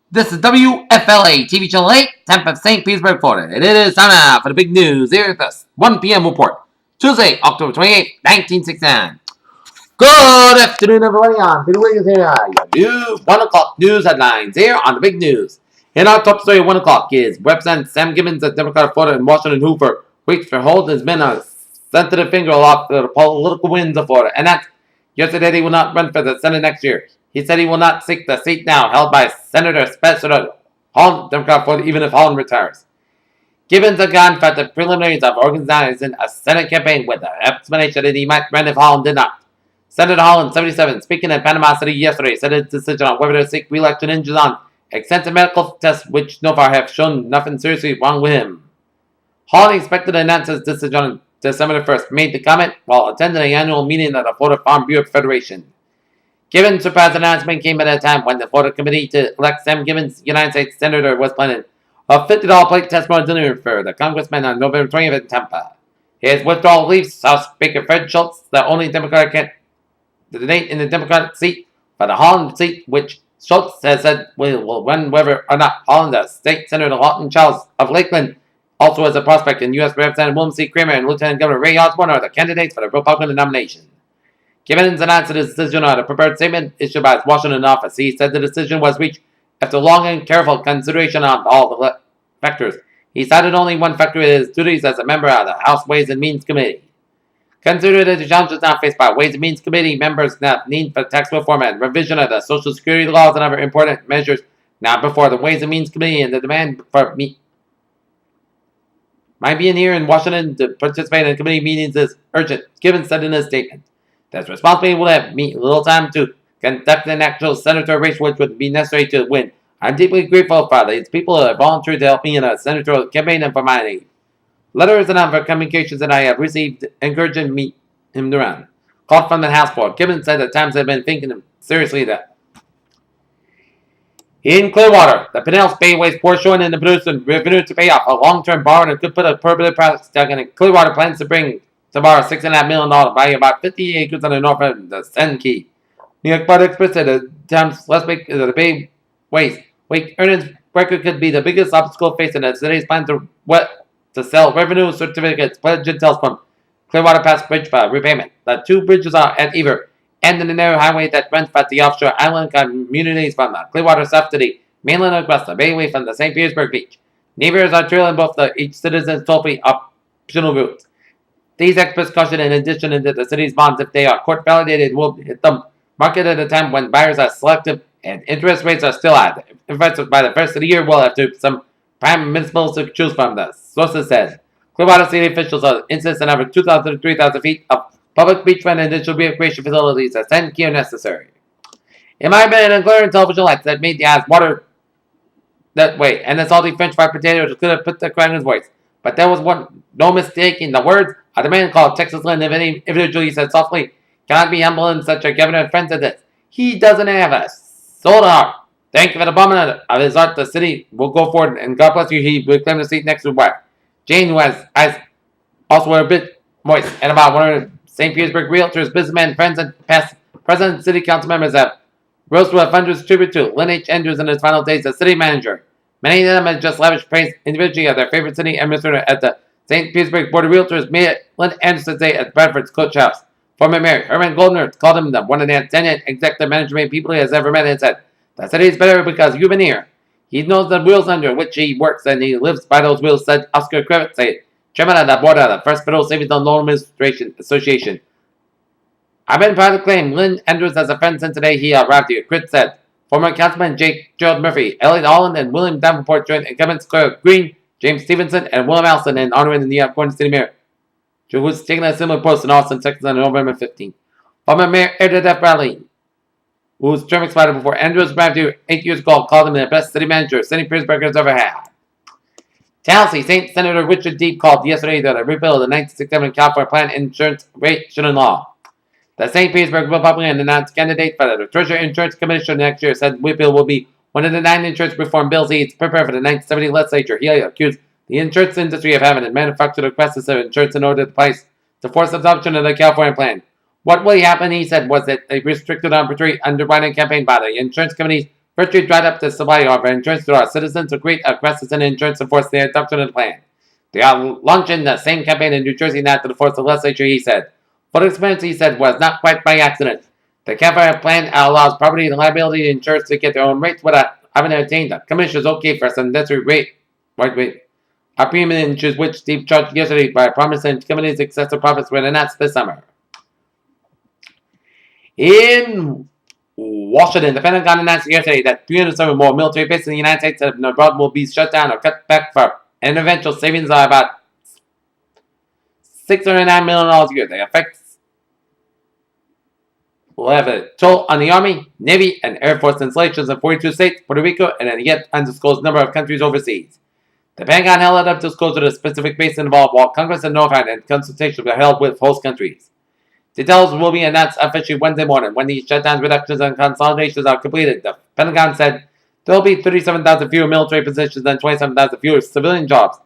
This is WFLA TV Channel 8, Tampa-St, Petersburg, Florida. And it is time now for the big news here at this 1 p.m. report. Tuesday, October 28, 1969. Good afternoon, everybody. I'm Peter Wiggins here. Your 1 o'clock news headlines here on the big news. In our top story at 1 o'clock is Representative Sam Gibbons of Democrat of Florida and Washington Hoover waits for holding his men a sensitive finger aloft for the political winds of Florida. And that's yesterday he will not run for the Senate next year. He said he will not seek the seat now held by Senator Spencer Holland, Democrat, Florida, even if Holland retires. Gibbons had gone for the preliminaries of organizing a Senate campaign with the explanation that he might run if Holland did not. Senator Holland, 77, speaking in Panama City yesterday, said his decision on whether to seek re-election hinges on extensive medical tests which so far have shown nothing seriously wrong with him. Holland expected to announce his decision on December 1st, made the comment while attending an annual meeting of the Florida Farm Bureau Federation. Gibbons' surprise announcement came at a time when the Florida Committee to elect Sam Gibbons, United States Senator, was planning a $50 plate testimony dinner for the congressman on November 20th in Tampa. His withdrawal leaves House Speaker Fred Schultz, the only Democratic candidate in the Democratic seat, for the Holland seat, which Schultz has said will run whether or not Holland, the state Senator Lawton Charles of Lakeland, also as a prospect in U.S. Representative William C. Kramer and Lieutenant Governor Ray Osborne are the candidates for the Republican nomination. Gibbons announced his decision on a prepared statement issued by his Washington office. He said the decision was reached after long and careful consideration on all the factors. He cited only one factor in his duties as a member of the House Ways and Means Committee. Considering that the challenges now faced by Ways and Means Committee members now need for tax reform and revision of the Social Security laws and other important measures now before the Ways and Means Committee and the demand for my being here in Washington to participate in committee meetings is urgent, Gibbons said in his statement. This responsibility will have me little time to conduct an actual senator race which would be necessary to win. I'm deeply grateful for these people who have volunteered to help me in a senatorial campaign and for my aid. Letters and other communications that I have received encouraging me him to run. Called from the House floor, Gibbons said at times have been thinking seriously that in Clearwater, the Pinellas Bay waste portion in the producing revenue to pay off a long-term borrowing and could put a permanent price tag on it. Clearwater plans to bring to borrow $6.5 million, buying about 50 acres on the north end of the Sen Key. New York Bud Express said the Times last week the Bay waste earnings record could be the biggest obstacle facing the city's plan to sell revenue certificates pledged details from Clearwater Pass Bridge for repayment. The two bridges are at Ever and in the narrow highway that runs past the offshore island communities from the Clearwater south to the mainland across the bay away from the St. Petersburg beach. Neighbors are trailing both each citizen's toll-free optional routes. These experts caution in addition that the city's bonds, if they are court validated, will hit the market at a time when buyers are selective and interest rates are still high. Investors by the first of the year will have some prime municipals to choose from, the sources said. Clearwater City officials are insisting on over 2,000 to 3,000 feet of public beachfront and additional recreation facilities as 10 key are necessary. In my opinion, and glaring television lights that made the eyes water that way, and the salty French fried potatoes could have put the crack in his voice. But there was no mistaking the words of the man called Texas Lynn. If any individual, he said softly, cannot be humble in such a governor friend as this. He doesn't have a soul to heart. Thank you for the bombing of his art. The city will go forward, and God bless you. He will claim the seat next to his wife. Jane, who has eyes also were a bit moist, and about 100 St. Petersburg realtors, businessmen, friends, and past president city council members have rose to a fundraiser's tribute to Lynn H. Andrews in his final days as city manager. Many of them have just lavished praise individually of their favorite city administrator at the St. Petersburg Board of Realtors, Mayor Lynn Anderson say at Bradford's Coach House. Former Mayor Herman Goldner called him the one of the outstanding executive management people he has ever met and said, the city is better because you've been here. He knows the wheels under which he works and he lives by those wheels, said Oscar Kravitz, chairman of the board of the First Federal Savings and Loan Administration Association. I've been proud to claim Lynn Andrews as a friend since today he arrived here, Kravitz said. Former Councilman Gerald Murphy, Elliot Holland, and William Davenport joined incumbents Claire Green, James Stevenson, and William Allison in honoring the New York City Mayor, who was taking a similar post in Austin, Texas on November 15th. Former Mayor Edward F. Bradley, whose term expired before Andrews arrived here 8 years ago, called him the best city manager St. Petersburg has ever had. Tallahassee St. Senator Richard Deeb called yesterday that a repeal of the 1967 California Plan Insurance Rate Shouldn't Law. The St. Petersburg Republican announced candidate for the Treasury Insurance Commission next year said repeal will be one of the 9 insurance reform bills he's prepared for the 1970 legislature. He accused the insurance industry of having manufactured a crisis of insurance in order to force adoption of the California plan. What will happen, he said, was that a restricted arbitrary underwriting campaign by the insurance companies virtually dried up the supply of insurance to our citizens to create a crisis in insurance and force the adoption of the plan. They are launching the same campaign in New Jersey now to force the legislature, he said. What experience, he said, was not quite by accident. The campaign plan allows property and liability insurers to get their own rates without having to obtain the commissioner's okay for some necessary rate. Our premium insurers, which Steve charged yesterday by promising companies excessive profits, were announced this summer. In Washington, the Pentagon announced yesterday that 307 more military bases in the United States and abroad will be shut down or cut back for an eventual savings of about $609 million a year. The effects will have a toll on the Army, Navy, and Air Force installations in 42 states, Puerto Rico, and a yet undisclosed number of countries overseas. The Pentagon held up disclosure to the specific base involved while Congress had notified and consultations were held with host countries. Details will be announced officially Wednesday morning when these shutdowns, reductions, and consolidations are completed. The Pentagon said there will be 37,000 fewer military positions and 27,000 fewer civilian jobs.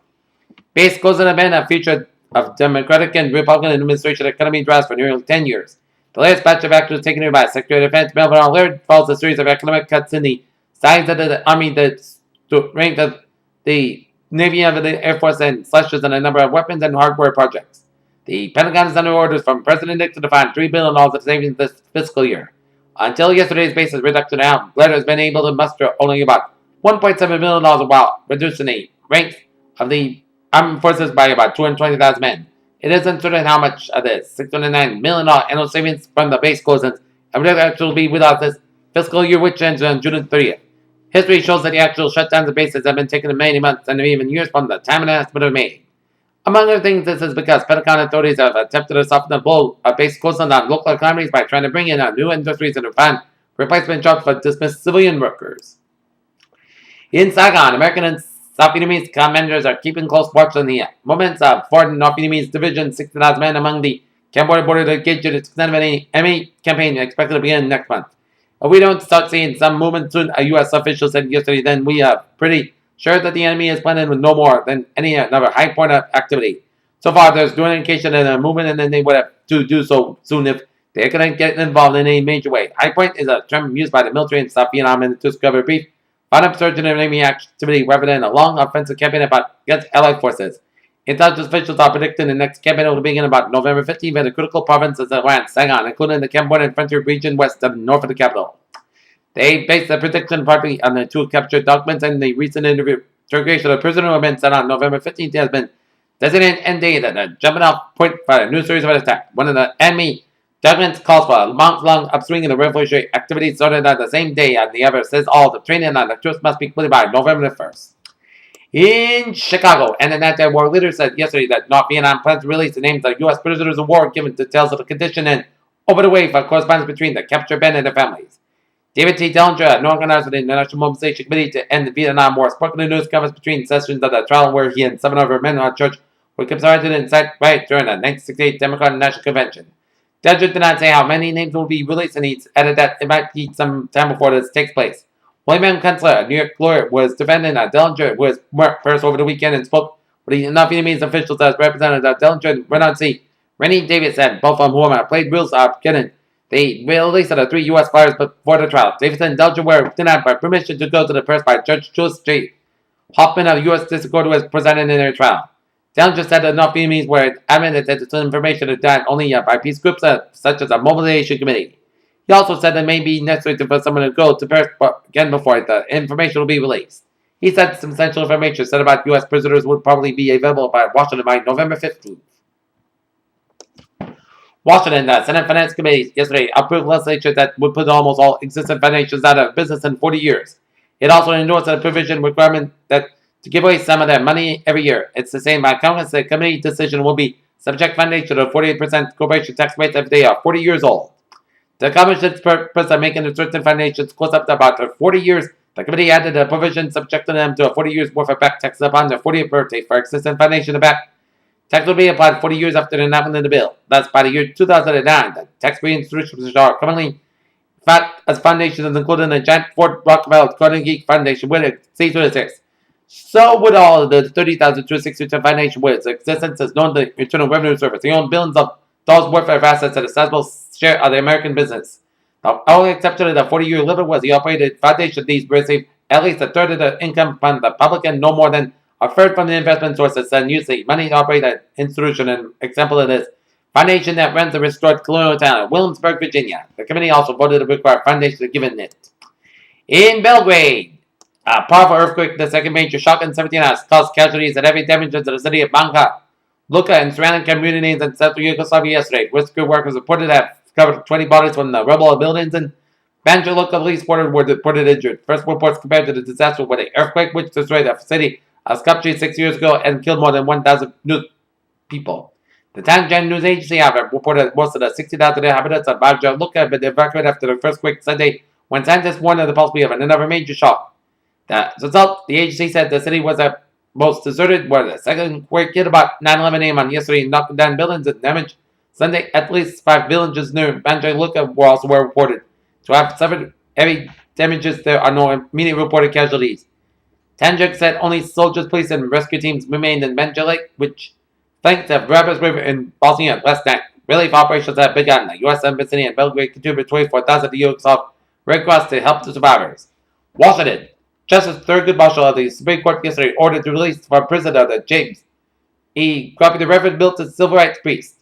Base closing have been a feature of Democratic and Republican administration economy drafts for nearly 10 years. The latest batch of actions taken by Secretary of Defense Melvin Allard follows a series of economic cuts in the size of the Army, the rank of the Navy, and the Air Force, and slashes on a number of weapons and hardware projects. The Pentagon is under orders from President Nixon to find $3 billion of savings this fiscal year. Until yesterday's basis reduction out, Blair has been able to muster only about $1.7 billion while reducing the ranks of the armed forces by about 220,000 men. It is uncertain how much of the $609 million annual savings from the base closings and will actually be without this fiscal year, which ends on June 30th. History shows that the actual shutdowns of bases have been taken in many months and even years from the time an estimate was made. Among other things, this is because Pentagon authorities have attempted to soften the blow of base closings on local economies by trying to bring in new industries and to find replacement jobs for dismissed civilian workers. In Saigon, American and South Vietnamese commanders are keeping close watch on the movements of foreign North Vietnamese division 60,000 men among the Cambodia border to engage in its extended enemy campaign expected to begin next month. If we don't start seeing some movement soon, a U.S. official said yesterday, then we are pretty sure that the enemy is planning with no more than any another high point of activity. So far, there's no indication of a movement, and then they would have to do so soon if they couldn't get involved in any major way. High point is a term used by the military in South Vietnam and to discover brief, found upsurging in enemy activity rather than a long offensive campaign against allied forces. Intelligence officials are predicting the next campaign will begin about November 15th in the critical provinces around Saigon, including the Cambodian frontier region west of north of the capital. They based the prediction partly on the two captured documents and the recent interrogation of a prisoner who had been set on November 15th has been designated end date at the jumping off point for a new series of attacks. One of the enemy documents calls for a month-long upswing in the revolutionary activity started on the same day, and the other says all the training on the troops must be completed by November the 1st. In Chicago, and an anti-war leader said yesterday that North Vietnam plans to release the names of U.S. prisoners of war, given details of the condition and open the way for correspondence between the captured men and their families. David T. Dellinger, an organizer of the International Mobilization Committee to End the Vietnam War, spoke in the news conference between sessions of the trial where he and 7 other men on church were considered to incite riots during the 1968 Democratic National Convention. Dellinger did not say how many names will be released, and he added that it might be some time before this takes place. William M. Kunstler, a New York lawyer, was defending Dellinger, who was marked first over the weekend and spoke with the North Vietnamese officials as representative of Dellinger. Went on to see Rennie Davis said both of whom have played rules are beginning. They released the 3 U.S. fighters before the trial. Davis and Dellinger were denied by permission to go to the press by Judge Jules J. Hoffman of the U.S. District Court, who was presented in their trial. Dellinger said the North Vietnamese were adamant that this information is done only by peace groups such as a mobilization committee. He also said it may be necessary for someone to go to Paris again before the information will be released. He said some essential information said about U.S. prisoners would probably be available by Washington by November 15th. Washington, the Senate Finance Committee yesterday approved legislation that would put almost all existing foundations out of business in 40 years. It also endorsed a provision requirement that to give away some of their money every year. It's the same by Congress. The committee decision will be subject foundation to a 48% corporation tax rate if they are 40 years old. The commission's purpose of making the certain foundations close up to about 40 years. The committee added a provision subjecting them to a 40 years worth of back taxes upon their 40th birthday for existing foundation to back. Tax will be applied 40 years after the enactment of the bill. Thus, by the year 2009, the tax-free institutions are commonly fat as foundations, including the giant Ford Rockefeller Carnegie Foundation, with its C26. So would all of the 30,262 foundation with its existence as known to the Internal Revenue Service. They own billions of dollars worth of assets at a sizable share of the American business. The only exception to the 40-year limit was the operated foundation. These received at least a third of the income from the public and no more than a third from the investment sources and use the money to operate an institution. An example of this foundation that runs the restored colonial town of Williamsburg, Virginia. The committee also voted to require foundation to give it. In Belgrade, a powerful earthquake, the second major shock in 17 hours, caused casualties and heavy damage to the city of Banka, Luka, and surrounding communities in central Yugoslavia yesterday. Rescue workers reported to have discovered 20 bodies from the rubble of buildings in Banja Luka. Police were reported injured. First reports compared to the disaster with the earthquake, which destroyed the city of Skopje 6 years ago and killed more than 1,000 people. The Tanzanian news agency, however, reported that most of the 60,000 inhabitants of Banja Luka had been evacuated after the first quake Sunday, when scientists warned of the possibility of another major shock. As a result, the agency said the city was the most deserted, where the second quake hit about 9:11 a.m. on yesterday, knocking down buildings and damage. Sunday, at least 5 villages near Banja Luka were reported to have suffered heavy damages. There are no immediate reported casualties. Tanjuk said only soldiers, police, and rescue teams remained in Banja Lake, which, thanks to Brabus River in Bosnia last night, relief operations have begun. The U.S. Embassy in Belgrade contributed 24,000 to Yugoslav Red Cross to help the survivors. Washington. Justice Thurgood Marshall of the Supreme Court yesterday ordered the release from prison of the James E. Copied the Reverend Milton civil rights priest.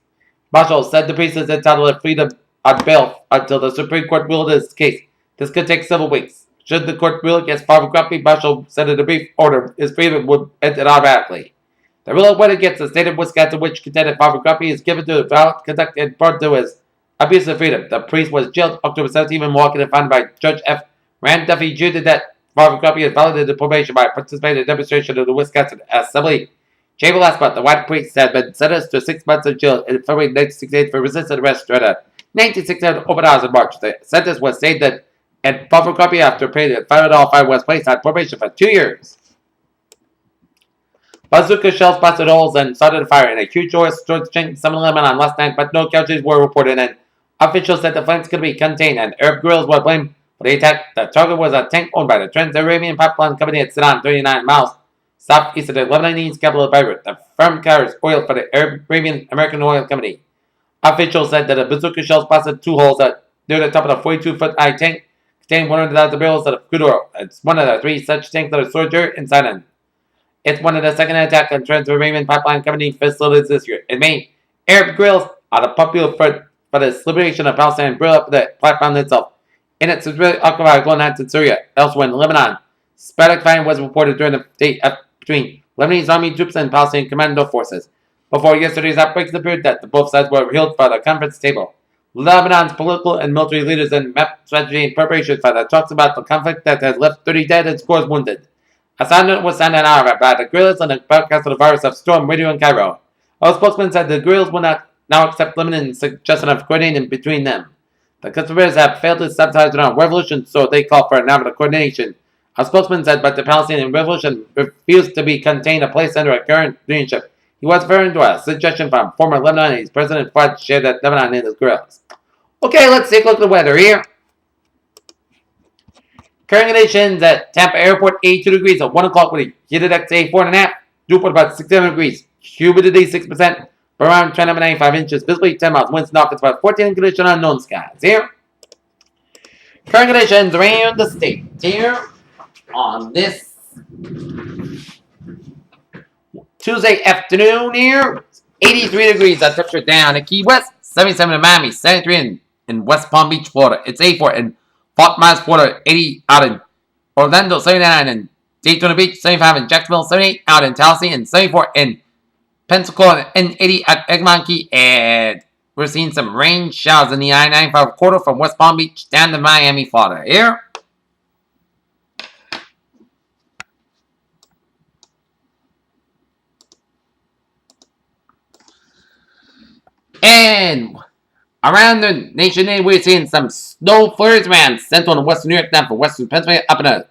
Marshall said the priest is entitled to freedom on bail until the Supreme Court ruled his case. This could take several weeks. Should the court rule against Father Grumpy, Marshall said in a brief order his freedom would end automatically. The ruling went against the state of Wisconsin, which contended Father Grumpy is given to the violent conduct and brought to his abuse of freedom. The priest was jailed October 17 in Milwaukee and found by Judge F. Rand Duffy Jr. that Father Grumpy has violated the probation by participating in a demonstration of the Wisconsin Assembly. Chamber last month, the white priest had been sentenced to 6 months of jail in February 1968 for resisting arrest during a 1967 open house in March. The sentence was stated, and Father Grumpy, after paying a $500 fine, was placed on probation for 2 years. Bazooka shells busted holes and started a fire in a huge oil storage tank in 7-Eleven on last night, but no casualties were reported, and officials said the flames could be contained, and Arab guerrillas were blamed for the attack. The target was a tank owned by the Trans-Arabian Pipeline Company at Sedan, 39 miles southeast of the Lebanese capital of Beirut. The firm carries oil for the Arabian American Oil Company. Officials said that the bazooka shells busted 2 holes near the top of the 42-foot high tank, containing 100,000 barrels of crude oil. It's one of the 3 such tanks that are stored here in Sedan. It's one of the second attacks on Trans-Arabian Pipeline Company facilities this year. In May, Arab guerrillas are the popular front for the liberation of Palestine and blew up the platform itself. In its Israeli-occupied Golan Heights in Syria, elsewhere in Lebanon, sporadic fighting was reported during the day between Lebanese army troops and Palestinian commando forces. Before yesterday's outbreaks, it appeared that both sides were held for the conference table. Lebanon's political and military leaders then mapped strategy in preparation for the talks about the conflict that has left 30 dead and scores wounded. A sound was sounded out about the guerrillas and the broadcast of the virus of Storm Radio in Cairo. Our spokesman said the guerrillas will not now accept limited suggestion of coordinating between them. The conspirators have failed to sabotage the revolution, so they call for an of coordination. A spokesman said, but the Palestinian revolution refused to be contained or placed under a current leadership. He was referring to a suggestion from former Lebanese President Fuad shared that Lebanon and his guerrillas. Okay, let's take a look at the weather here. Current conditions at Tampa Airport, 82 degrees at 1 o'clock with a heat index 84.5. Newport about 67 degrees. Humidity 6%. Around 95 inches. Visibly 10 miles. Winds north. It's about 14 condition unknown skies. Here. Current conditions around the state. Here. On this Tuesday afternoon here. 83 degrees. That temperature down in Key West. 77 in Miami. 73 in West Palm Beach, Florida. It's 84 in Fort Myers, Florida. 80 out in Orlando. 79 in Daytona Beach. 75 in Jacksonville. 78 out in Tallahassee. And 74 in Pensacola. And 80 at Egmont Key. And we're seeing some rain showers in the I-95 corridor from West Palm Beach down to Miami, Florida. Here. And around the nation, we're seeing some snow flurries around central and western New York, down for western Pennsylvania, up in the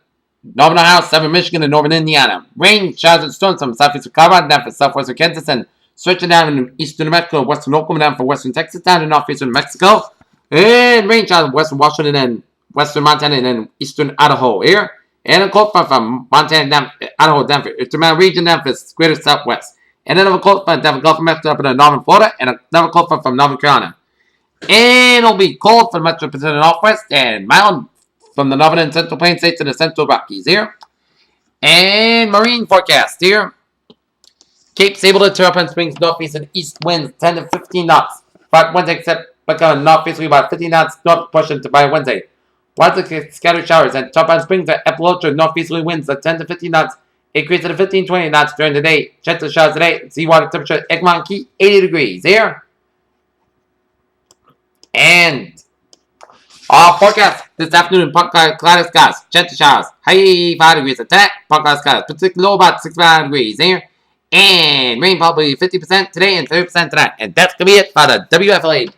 northern Ohio, southern Michigan, and northern Indiana. Rain, showers, and storms from southeastern Colorado, down for southwestern Kansas, and stretching down in eastern New Mexico, western Oklahoma, down for western Texas, down to northeastern Mexico. And rain showers in western Washington and western Montana, and then eastern Idaho here. And a cold front from Montana, down Idaho, down for Intermountain region, down for greater southwest. And another cold front down for Gulf of Mexico up in northern Florida, and another cold front from Northern Carolina. And it'll be cold for the Metro Pacific Northwest and mild from the northern and central plain states to the central Rockies here. And marine forecast here. Cape Sable to Tarpon Springs, northeast and east winds 10 to 15 knots. But Wednesday, except becoming northeasterly about 15 knots, north pushing to by Wednesday. Widely scattered showers and Tarpon Springs at Epalocha, northeasterly winds at 10 to 15 knots. Increase to 15-20 knots during the day. Chance of showers today. Seawater temperature at Egmont Key, 80 degrees here. And our forecast this afternoon, cloudy skies, chance of showers, high 5 degrees at that, cloudy skies, particularly low about 65 degrees here, and rain probably 50% today and 30% tonight. And that's going to be it for the WFLA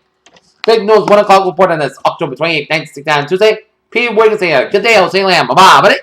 Big News 1 o'clock report on this October 28th, 1969 Tuesday. Peter Wiggins here. Good day, I'll say lamb. Bye-bye, buddy.